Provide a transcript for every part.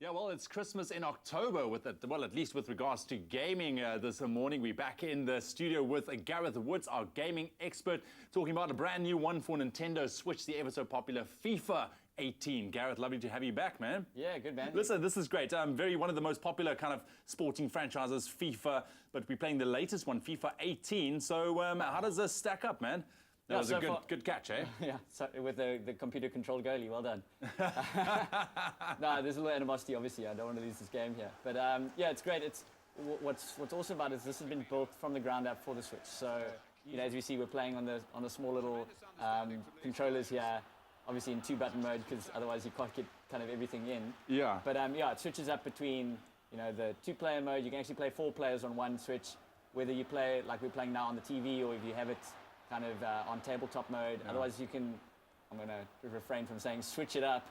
Yeah, well, it's Christmas in October with it. Well, at least with regards to gaming this morning. We're back in the studio with Gareth Woods, our gaming expert, talking about a brand new one for Nintendo Switch, the ever so popular FIFA18. Gareth, lovely to have you back, man. Yeah, good, man. Listen, this is great. One of the most popular kind of sporting franchises, FIFA, but we're playing the latest one, FIFA18. So how does this stack up, man? That was a good catch, eh? Yeah, so with the computer-controlled goalie, well done. No, there's a little animosity, obviously. I don't want to lose this game here. But yeah, it's great. What's awesome about it is this has been built from the ground up for the Switch. So, you know, as we see, we're playing on the small little controllers here, obviously in two-button mode, because otherwise you can't get kind of everything in. Yeah. But yeah, it switches up between, you know, the two-player mode. You can actually play 4 players on one Switch, whether you play like we're playing now on the TV or if you have it kind of on tabletop mode. Yeah. Otherwise you can, I'm going to refrain from saying switch it up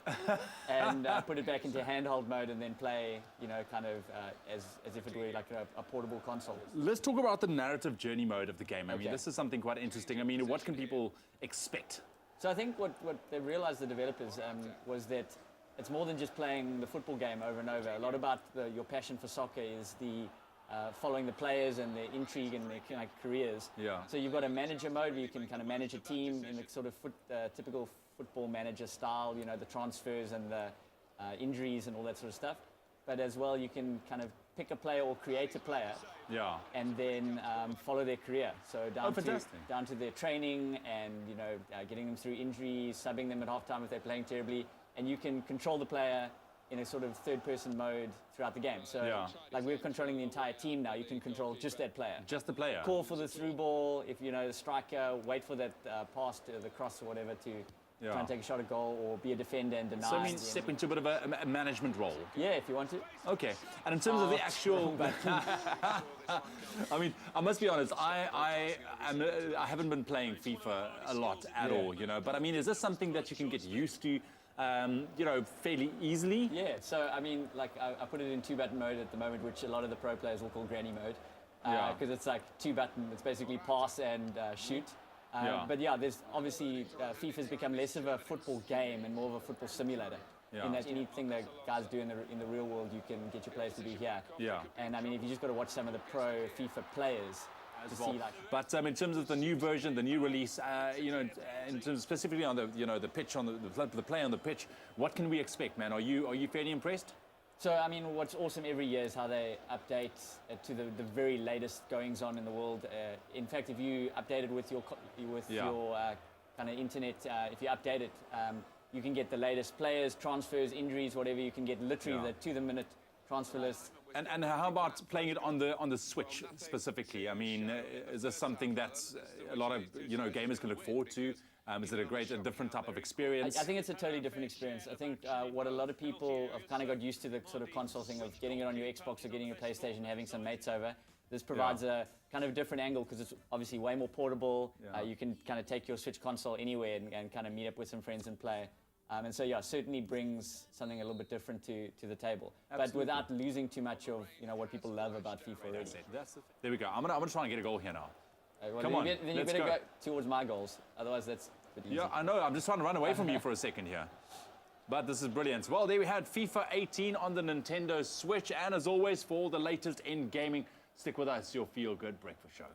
and put it back into handheld mode and then play, you know, kind of as if it were like a portable console. Let's talk about the narrative journey mode of the game. I mean, this is something quite interesting. I mean, what can people expect? So I think what they realized, the developers, was that it's more than just playing the football game over and over. A lot about your passion for soccer is the following the players and their intrigue and their kind of careers. Yeah. So you've got a manager mode where you can kind of manage a team in the sort of typical football manager style, you know, the transfers and the injuries and all that sort of stuff. But as well, you can kind of pick a player or create a player. Yeah. And then follow their career. So down to their training and, you know, getting them through injuries, subbing them at halftime if they're playing terribly. And you can control the player in a sort of third-person mode throughout the game. So, like, we're controlling the entire team now. You can control just that player. Just the player. Call for the through ball. If, you know, the striker, wait for that pass to the cross or whatever to try and take a shot at goal or be a defender and deny. So, I mean, step into a bit of a management role. Yeah, if you want to. Okay. And in terms of the actual... I mean, I must be honest, I haven't been playing FIFA a lot at all, you know. But, I mean, is this something that you can get used to, you know, fairly easily? Yeah, so I mean, like I put it in 2-button mode at the moment, which a lot of the pro players will call granny mode, because it's like 2-button. It's basically pass and shoot. But yeah, there's obviously FIFA's become less of a football game and more of a football simulator. In that anything that guys do in the real world, you can get your players to do here. Yeah. And I mean, if you just got to watch some of the pro FIFA players. But in terms of the new version, the new release, you know, in terms specifically on the, you know, the pitch on the play on the pitch, what can we expect, man? Are you fairly impressed? So I mean, what's awesome every year is how they update to the very latest goings on in the world. In fact, if you update it with your kind of internet, if you update it, you can get the latest players, transfers, injuries, whatever. You can get literally the to-the-minute transfer list. And how about playing it on the Switch specifically? I mean, is this something that's a lot of, you know, gamers can look forward to? Is it a different type of experience? I think it's a totally different experience. I think what a lot of people have kind of got used to, the sort of console thing of getting it on your Xbox or getting your PlayStation, having some mates over. This provides a kind of different angle because it's obviously way more portable. You can kind of take your Switch console anywhere and kind of meet up with some friends and play. And so, yeah, certainly brings something a little bit different to the table. Absolutely. But without losing too much of, you know, what people love about FIFA already. There we go. I'm gonna try and get a goal here now. Well, Come on, then you better go towards my goals. Otherwise, that's a bit easy. Yeah, I know. I'm just trying to run away from you for a second here. But this is brilliant. Well, there we had FIFA18 on the Nintendo Switch. And as always, for all the latest in gaming, stick with us, your feel-good breakfast show.